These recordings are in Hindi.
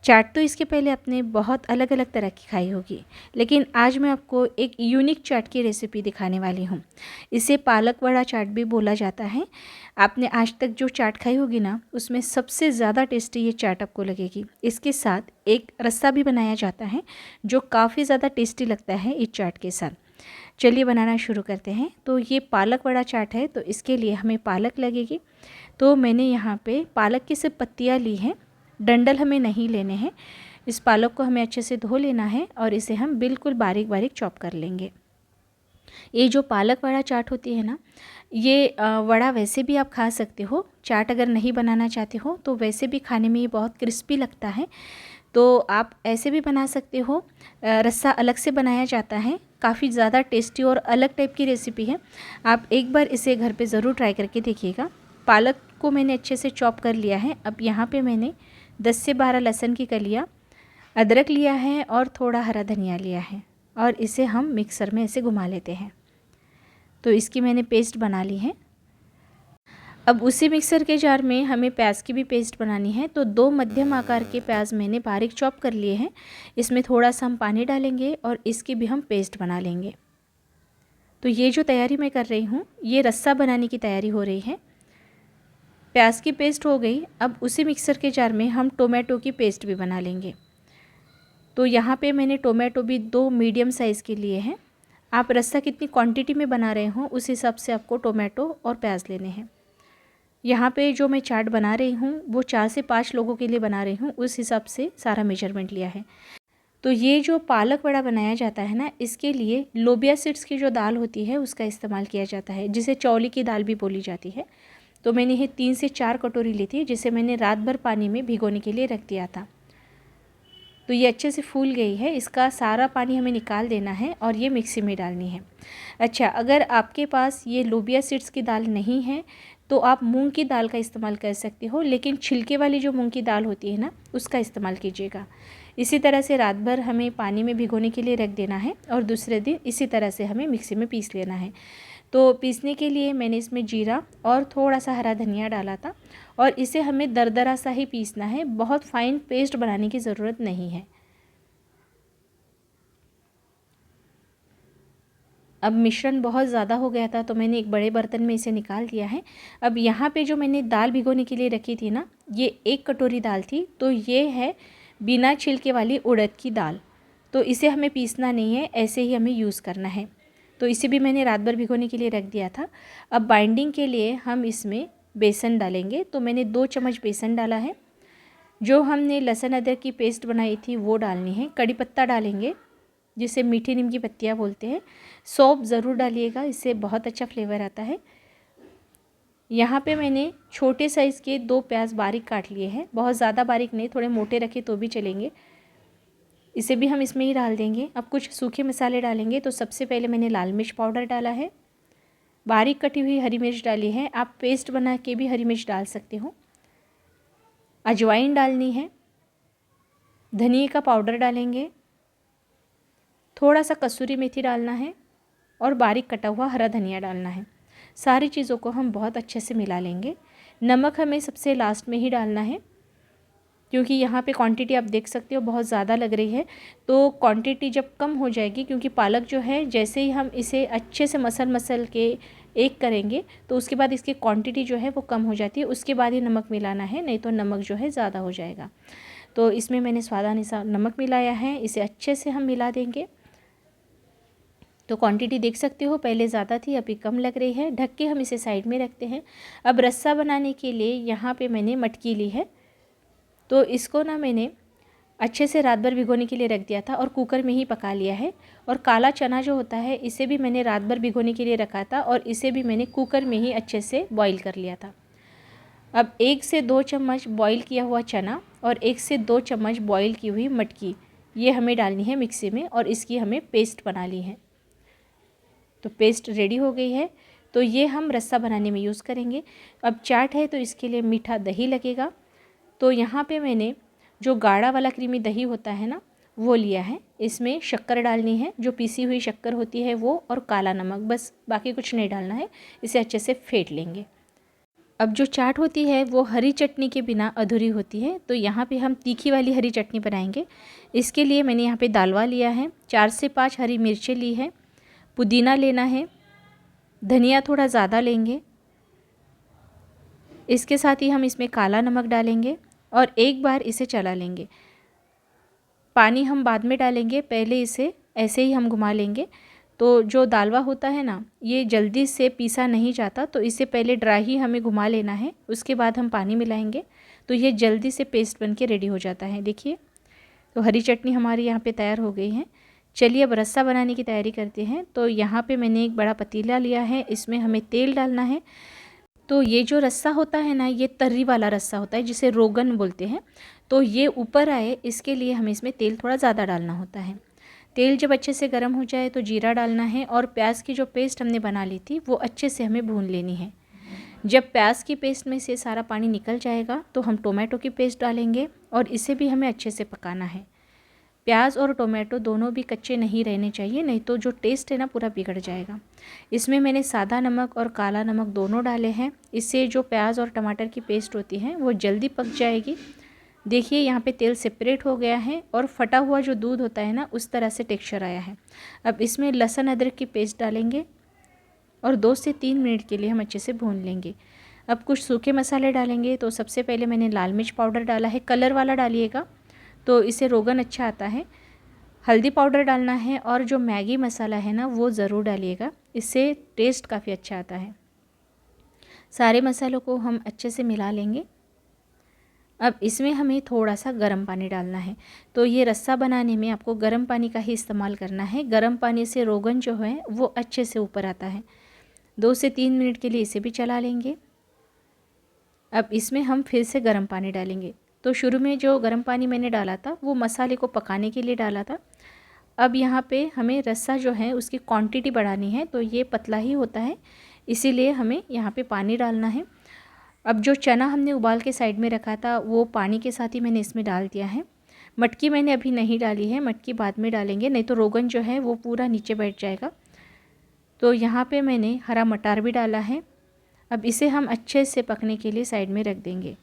चाट तो इसके पहले आपने बहुत अलग अलग तरह की खाई होगी, लेकिन आज मैं आपको एक यूनिक चाट की रेसिपी दिखाने वाली हूँ। इसे पालक वड़ा चाट भी बोला जाता है। आपने आज तक जो चाट खाई होगी ना, उसमें सबसे ज़्यादा टेस्टी ये चाट आपको लगेगी। इसके साथ एक रस्सा भी बनाया जाता है जो काफ़ी ज़्यादा टेस्टी लगता है इस चाट के साथ। चलिए बनाना शुरू करते हैं। तो ये पालक वड़ा चाट है, तो इसके लिए हमें पालक लगेगी। तो मैंने यहाँ पे पालक की सिर्फ पत्तियाँ ली हैं, डंडल हमें नहीं लेने हैं। इस पालक को हमें अच्छे से धो लेना है और इसे हम बिल्कुल बारीक बारीक चॉप कर लेंगे। ये जो पालक वड़ा चाट होती है ना, ये वड़ा वैसे भी आप खा सकते हो। चाट अगर नहीं बनाना चाहते हो तो वैसे भी खाने में ये बहुत क्रिस्पी लगता है, तो आप ऐसे भी बना सकते हो। रस्सा अलग से बनाया जाता है, काफ़ी ज़्यादा टेस्टी और अलग टाइप की रेसिपी है। आप एक बार इसे घर पे ज़रूर ट्राई करके देखिएगा। पालक को मैंने अच्छे से चॉप कर लिया है। अब यहाँ पे मैंने 10 से 12 लहसुन की कलियाँ, अदरक लिया है और थोड़ा हरा धनिया लिया है और इसे हम मिक्सर में ऐसे घुमा लेते हैं। तो इसकी मैंने पेस्ट बना ली है। अब उसी मिक्सर के जार में हमें प्याज की भी पेस्ट बनानी है। तो 2 मध्यम आकार के प्याज मैंने बारीक चॉप कर लिए हैं। इसमें थोड़ा सा हम पानी डालेंगे और इसकी भी हम पेस्ट बना लेंगे। तो ये जो तैयारी मैं कर रही हूँ, ये रस्सा बनाने की तैयारी हो रही है। प्याज की पेस्ट हो गई। अब उसी मिक्सर के जार में हम टोमेटो की पेस्ट भी बना लेंगे। तो यहाँ पे मैंने टोमेटो भी 2 मीडियम साइज़ के लिए हैं। आप रस्सा कितनी क्वांटिटी में बना रहे हो उस हिसाब से आपको टोमेटो और प्याज लेने हैं। यहाँ पे जो मैं चाट बना रही हूँ वो 4 से 5 लोगों के लिए बना रही हूँ, उस हिसाब से सारा मेजरमेंट लिया है। तो ये जो पालक वड़ा बनाया जाता है ना, इसके लिए लोबिया सीड्स की जो दाल होती है उसका इस्तेमाल किया जाता है, जिसे चौली की दाल भी बोली जाती है। तो मैंने ये 3 से 4 कटोरी ली थी, जिसे मैंने रात भर पानी में भिगोने के लिए रख दिया था। तो ये अच्छे से फूल गई है। इसका सारा पानी हमें निकाल देना है और ये मिक्सी में डालनी है। अच्छा, अगर आपके पास ये लोबिया सीड्स की दाल नहीं है तो आप मूंग की दाल का इस्तेमाल कर सकते हो, लेकिन छिलके वाली जो मूंग की दाल होती है ना, उसका इस्तेमाल कीजिएगा। इसी तरह से रात भर हमें पानी में भिगोने के लिए रख देना है और दूसरे दिन इसी तरह से हमें मिक्सी में पीस लेना है। तो पीसने के लिए मैंने इसमें जीरा और थोड़ा सा हरा धनिया डाला था और इसे हमें दरदरा सा ही पीसना है, बहुत फाइन पेस्ट बनाने की ज़रूरत नहीं है। अब मिश्रण बहुत ज़्यादा हो गया था तो मैंने एक बड़े बर्तन में इसे निकाल दिया है। अब यहाँ पे जो मैंने दाल भिगोने के लिए रखी थी ना, ये 1 कटोरी दाल थी। तो ये है बिना छिलके वाली उड़द की दाल। तो इसे हमें पीसना नहीं है, ऐसे ही हमें यूज़ करना है। तो इसे भी मैंने रात भर भिगोने के लिए रख दिया था। अब बाइंडिंग के लिए हम इसमें बेसन डालेंगे। तो मैंने 2 चम्मच बेसन डाला है। जो हमने लहसुन अदरक की पेस्ट बनाई थी वो डालनी है। कड़ी पत्ता डालेंगे, जिसे मीठी नीम की पत्तियाँ बोलते हैं। सौंफ ज़रूर डालिएगा, इससे बहुत अच्छा फ्लेवर आता है। यहाँ पे मैंने छोटे साइज़ के 2 प्याज बारीक काट लिए हैं, बहुत ज़्यादा बारीक नहीं, थोड़े मोटे रखे तो भी चलेंगे। इसे भी हम इसमें ही डाल देंगे। अब कुछ सूखे मसाले डालेंगे। तो सबसे पहले मैंने लाल मिर्च पाउडर डाला है, बारीक कटी हुई हरी मिर्च डाली है। आप पेस्ट बना के भी हरी मिर्च डाल सकते हो। अजवाइन डालनी है, धनिए का पाउडर डालेंगे, थोड़ा सा कसूरी मेथी डालना है और बारीक कटा हुआ हरा धनिया डालना है। सारी चीज़ों को हम बहुत अच्छे से मिला लेंगे। नमक हमें सबसे लास्ट में ही डालना है, क्योंकि यहाँ पे क्वांटिटी आप देख सकते हो बहुत ज़्यादा लग रही है। तो क्वांटिटी जब कम हो जाएगी, क्योंकि पालक जो है जैसे ही हम इसे अच्छे से मसल के एक करेंगे तो उसके बाद इसकी क्वांटिटी जो है वो कम हो जाती है, उसके बाद ही नमक मिलाना है, नहीं तो नमक जो है ज़्यादा हो जाएगा। तो इसमें मैंने स्वादानुसार नमक मिलाया है, इसे अच्छे से हम मिला देंगे। तो क्वांटिटी देख सकते हो, पहले ज़्यादा थी अभी कम लग रही है। ढक के हम इसे साइड में रखते हैं। अब रस्सा बनाने के लिए यहाँ पे मैंने मटकी ली है। तो इसको ना मैंने अच्छे से रात भर भिगोने के लिए रख दिया था और कुकर में ही पका लिया है। और काला चना जो होता है, इसे भी मैंने रात भर भिगोने के लिए रखा था और इसे भी मैंने कुकर में ही अच्छे से बॉईल कर लिया था। अब 1 से 2 चम्मच बॉईल किया हुआ चना और 1 से 2 चम्मच बॉईल की हुई मटकी, ये हमें डालनी है मिक्सी में और इसकी हमें पेस्ट बना ली है। तो पेस्ट रेडी हो गई है। तो ये हम रस्सा बनाने में यूज़ करेंगे। अब चाट है तो इसके लिए मीठा दही लगेगा। तो यहाँ पे मैंने जो गाढ़ा वाला क्रीमी दही होता है ना, वो लिया है। इसमें शक्कर डालनी है, जो पीसी हुई शक्कर होती है वो, और काला नमक, बस बाकी कुछ नहीं डालना है। इसे अच्छे से फेंट लेंगे। अब जो चाट होती है वो हरी चटनी के बिना अधूरी होती है, तो यहाँ पे हम तीखी वाली हरी चटनी बनाएंगे। इसके लिए मैंने यहाँ पे दालवा लिया है, 4 से 5 हरी मिर्चें ली है, पुदीना लेना है, धनिया थोड़ा ज़्यादा लेंगे। इसके साथ ही हम इसमें काला नमक डालेंगे और एक बार इसे चला लेंगे। पानी हम बाद में डालेंगे, पहले इसे ऐसे ही हम घुमा लेंगे। तो जो दालवा होता है ना, ये जल्दी से पीसा नहीं जाता, तो इसे पहले ड्राई ही हमें घुमा लेना है, उसके बाद हम पानी मिलाएंगे तो ये जल्दी से पेस्ट बन के रेडी हो जाता है। देखिए, तो हरी चटनी हमारी यहाँ पे तैयार हो गई है। चलिए अब रस्सा बनाने की तैयारी करते हैं। तो यहाँ पे मैंने एक बड़ा पतीला लिया है, इसमें हमें तेल डालना है। तो ये जो रस्सा होता है ना, ये तर्री वाला रस्सा होता है जिसे रोगन बोलते हैं। तो ये ऊपर आए इसके लिए हमें इसमें तेल थोड़ा ज़्यादा डालना होता है। तेल जब अच्छे से गर्म हो जाए तो जीरा डालना है और प्याज की जो पेस्ट हमने बना ली थी वो अच्छे से हमें भून लेनी है। जब प्याज की पेस्ट में से सारा पानी निकल जाएगा तो हम टोमेटो की पेस्ट डालेंगे और इसे भी हमें अच्छे से पकाना है। प्याज और टोमेटो दोनों भी कच्चे नहीं रहने चाहिए, नहीं तो जो टेस्ट है ना पूरा बिगड़ जाएगा। इसमें मैंने सादा नमक और काला नमक दोनों डाले हैं। इससे जो प्याज और टमाटर की पेस्ट होती है वो जल्दी पक जाएगी। देखिए, यहाँ पे तेल सेपरेट हो गया है और फटा हुआ जो दूध होता है ना, उस तरह से टेक्सचर आया है। अब इसमें लहसुन अदरक की पेस्ट डालेंगे और 2 से 3 मिनट के लिए हम अच्छे से भून लेंगे। अब कुछ सूखे मसाले डालेंगे। तो सबसे पहले मैंने लाल मिर्च पाउडर डाला है, कलर वाला डालिएगा तो इसे रोगन अच्छा आता है। हल्दी पाउडर डालना है और जो मैगी मसाला है ना वो ज़रूर डालिएगा, इससे टेस्ट काफ़ी अच्छा आता है। सारे मसालों को हम अच्छे से मिला लेंगे। अब इसमें हमें थोड़ा सा गर्म पानी डालना है। तो ये रस्सा बनाने में आपको गर्म पानी का ही इस्तेमाल करना है। गर्म पानी से रोगन जो है वो अच्छे से ऊपर आता है। 2 से 3 मिनट के लिए इसे भी चला लेंगे। अब इसमें हम फिर से गर्म पानी डालेंगे। तो शुरू में जो गर्म पानी मैंने डाला था वो मसाले को पकाने के लिए डाला था। अब यहाँ पे हमें रस्सा जो है उसकी क्वांटिटी बढ़ानी है, तो ये पतला ही होता है, इसीलिए हमें यहाँ पे पानी डालना है। अब जो चना हमने उबाल के साइड में रखा था वो पानी के साथ ही मैंने इसमें डाल दिया है। मटकी मैंने अभी नहीं डाली है, मटकी बाद में डालेंगे, नहीं तो रोगन जो है वो पूरा नीचे बैठ जाएगा। तो यहाँ पे मैंने हरा मटर भी डाला है। अब इसे हम अच्छे से पकने के लिए साइड में रख देंगे।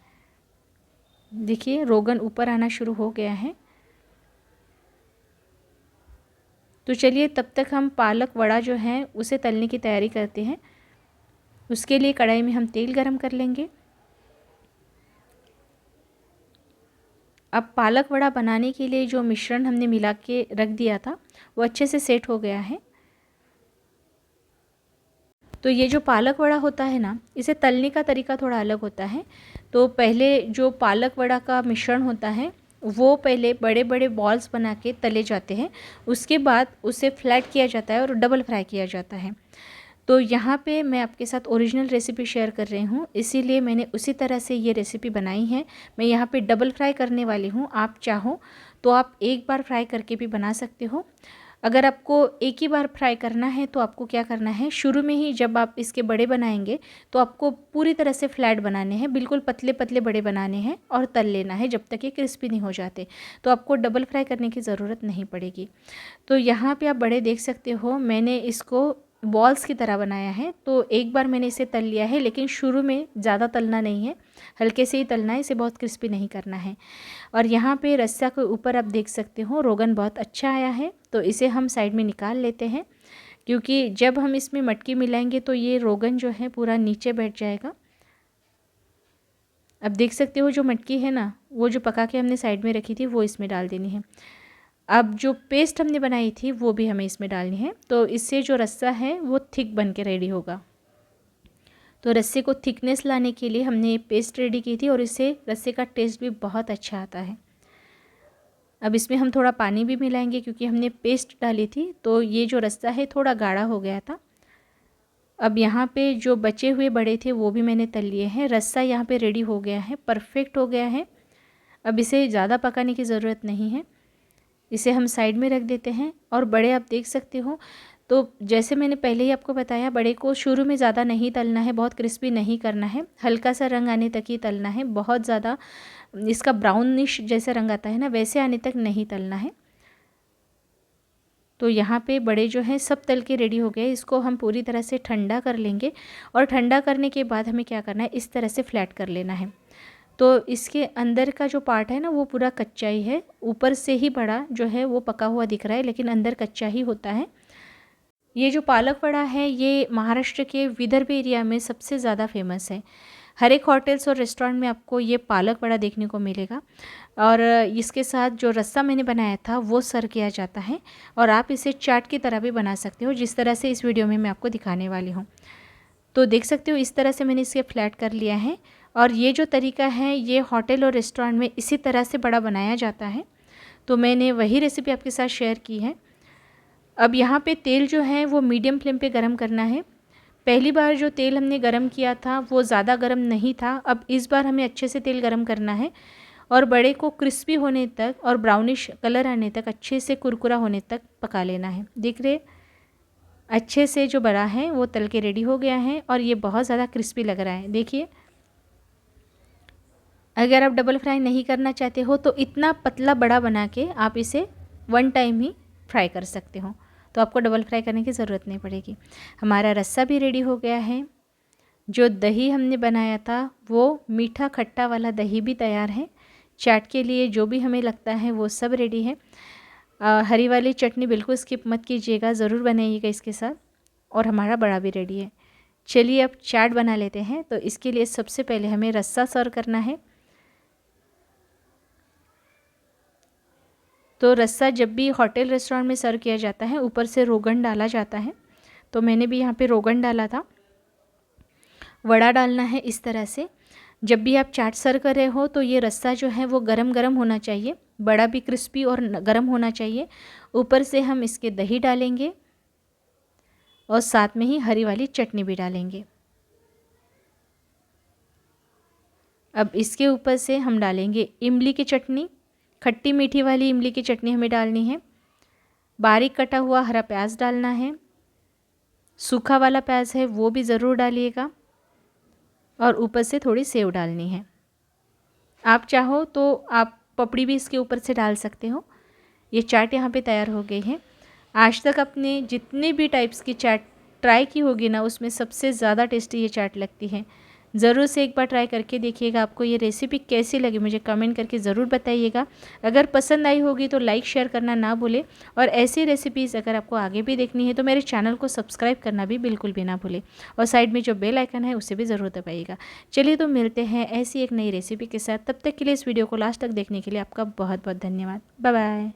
देखिए, रोगन ऊपर आना शुरू हो गया है। तो चलिए तब तक हम पालक वड़ा जो है उसे तलने की तैयारी करते हैं। उसके लिए कढ़ाई में हम तेल गरम कर लेंगे। अब पालक वड़ा बनाने के लिए जो मिश्रण हमने मिला के रख दिया था वो अच्छे से सेट हो गया है। तो ये जो पालक वड़ा होता है ना, इसे तलने का तरीका थोड़ा अलग होता है। तो पहले जो पालक वड़ा का मिश्रण होता है वो पहले बड़े बड़े बॉल्स बना के तले जाते हैं, उसके बाद उसे फ्लैट किया जाता है और डबल फ्राई किया जाता है। तो यहाँ पे मैं आपके साथ ओरिजिनल रेसिपी शेयर कर रही हूँ, इसीलिए मैंने उसी तरह से ये रेसिपी बनाई है। मैं यहाँ पे डबल फ्राई करने वाली हूँ। आप चाहो तो आप एक बार फ्राई करके भी बना सकते हो। अगर आपको एक ही बार फ्राई करना है तो आपको क्या करना है, शुरू में ही जब आप इसके बड़े बनाएंगे तो आपको पूरी तरह से फ्लैट बनाने हैं, बिल्कुल पतले पतले बड़े बनाने हैं और तल लेना है जब तक ये क्रिस्पी नहीं हो जाते। तो आपको डबल फ्राई करने की ज़रूरत नहीं पड़ेगी। तो यहाँ पे आप बड़े देख सकते हो, मैंने इसको बॉल्स की तरह बनाया है। तो एक बार मैंने इसे तल लिया है, लेकिन शुरू में ज़्यादा तलना नहीं है, हल्के से ही तलना है, इसे बहुत क्रिस्पी नहीं करना है। और यहाँ पे रस्सा के ऊपर आप देख सकते हो रोगन बहुत अच्छा आया है। तो इसे हम साइड में निकाल लेते हैं, क्योंकि जब हम इसमें मटकी मिलाएंगे तो ये रोगन जो है पूरा नीचे बैठ जाएगा। अब देख सकते हो जो मटकी है ना, वो जो पका के हमने साइड में रखी थी वो इसमें डाल देनी है। अब जो पेस्ट हमने बनाई थी वो भी हमें इसमें डालनी है। तो इससे जो रस्सा है वो थिक बन के रेडी होगा। तो रस्से को थिकनेस लाने के लिए हमने पेस्ट रेडी की थी और इससे रस्से का टेस्ट भी बहुत अच्छा आता है। अब इसमें हम थोड़ा पानी भी मिलाएंगे, क्योंकि हमने पेस्ट डाली थी तो ये जो रस्सा है थोड़ा गाढ़ा हो गया था। अब यहाँ पे जो बचे हुए बड़े थे वो भी मैंने तल लिए हैं। रस्सा यहाँ पे रेडी हो गया है, परफेक्ट हो गया है। अब इसे ज़्यादा पकाने की ज़रूरत नहीं है, इसे हम साइड में रख देते हैं। और बड़े आप देख सकते हो, तो जैसे मैंने पहले ही आपको बताया, बड़े को शुरू में ज़्यादा नहीं तलना है, बहुत क्रिस्पी नहीं करना है, हल्का सा रंग आने तक ही तलना है। बहुत ज़्यादा इसका ब्राउनिश जैसा रंग आता है ना, वैसे आने तक नहीं तलना है। तो यहाँ पे बड़े जो हैं सब तल के रेडी हो गए। इसको हम पूरी तरह से ठंडा कर लेंगे और ठंडा करने के बाद हमें क्या करना है, इस तरह से फ्लैट कर लेना है। तो इसके अंदर का जो पार्ट है ना वो पूरा कच्चा ही है, ऊपर से ही बड़ा जो है वो पका हुआ दिख रहा है, लेकिन अंदर कच्चा ही होता है। ये जो पालक वड़ा है ये महाराष्ट्र के विदर्भ एरिया में सबसे ज़्यादा फेमस है। हर एक होटल्स और रेस्टोरेंट में आपको ये पालक वड़ा देखने को मिलेगा और इसके साथ जो रस्सा मैंने बनाया था वो सर्व किया जाता है और आप इसे चाट की तरह भी बना सकते हो, जिस तरह से इस वीडियो में मैं आपको दिखाने वाली हूँ। तो देख सकते हो इस तरह से मैंने इसे फ्लैट कर लिया है और ये जो तरीका है ये होटल और रेस्टोरेंट में इसी तरह से बड़ा बनाया जाता है। तो मैंने वही रेसिपी आपके साथ शेयर की है। अब यहाँ पे तेल जो है वो मीडियम फ्लेम पे गरम करना है। पहली बार जो तेल हमने गरम किया था वो ज़्यादा गरम नहीं था। अब इस बार हमें अच्छे से तेल गरम करना है और बड़े को क्रिस्पी होने तक और ब्राउनिश कलर आने तक, अच्छे से कुरकुरा होने तक पका लेना है। देख रहे अच्छे से जो बड़ा है वो तल के रेडी हो गया है और ये बहुत ज़्यादा क्रिस्पी लग रहा है। देखिए, अगर आप डबल फ्राई नहीं करना चाहते हो तो इतना पतला बड़ा बना के आप इसे वन टाइम ही फ्राई कर सकते हो, तो आपको डबल फ्राई करने की ज़रूरत नहीं पड़ेगी। हमारा रस्सा भी रेडी हो गया है। जो दही हमने बनाया था वो मीठा खट्टा वाला दही भी तैयार है। चाट के लिए जो भी हमें लगता है वो सब रेडी है। हरी वाली चटनी बिल्कुल स्किप मत कीजिएगा, ज़रूर बनाइएगा इसके साथ। और हमारा बड़ा भी रेडी है। चलिए अब चाट बना लेते हैं। तो इसके लिए सबसे पहले हमें रस्सा सर्व करना है। तो रस्सा जब भी होटल रेस्टोरेंट में सर्व किया जाता है ऊपर से रोगन डाला जाता है, तो मैंने भी यहाँ पे रोगन डाला था। वड़ा डालना है इस तरह से। जब भी आप चाट सर्व कर रहे हो तो ये रस्सा जो है वो गरम गरम होना चाहिए, बड़ा भी क्रिस्पी और गरम होना चाहिए। ऊपर से हम इसके दही डालेंगे और साथ में ही हरी वाली चटनी भी डालेंगे। अब इसके ऊपर से हम डालेंगे इमली की चटनी, खट्टी मीठी वाली इमली की चटनी हमें डालनी है। बारीक कटा हुआ हरा प्याज डालना है, सूखा वाला प्याज है वो भी ज़रूर डालिएगा और ऊपर से थोड़ी सेव डालनी है। आप चाहो तो आप पपड़ी भी इसके ऊपर से डाल सकते हो। ये चाट यहाँ पे तैयार हो गई है। आज तक अपने जितने भी टाइप्स की चाट ट्राई की होगी ना उसमें सबसे ज़्यादा टेस्टी ये चाट लगती है। ज़रूर से एक बार ट्राई करके देखिएगा। आपको ये रेसिपी कैसी लगी मुझे कमेंट करके ज़रूर बताइएगा। अगर पसंद आई होगी तो लाइक शेयर करना ना भूलें और ऐसी रेसिपीज़ अगर आपको आगे भी देखनी है तो मेरे चैनल को सब्सक्राइब करना भी बिल्कुल भी ना भूलें और साइड में जो बेल आइकन है उसे भी ज़रूर दबाइएगा। चलिए तो मिलते हैं ऐसी एक नई रेसिपी के साथ। तब तक के लिए इस वीडियो को लास्ट तक देखने के लिए आपका बहुत बहुत धन्यवाद। Bye bye.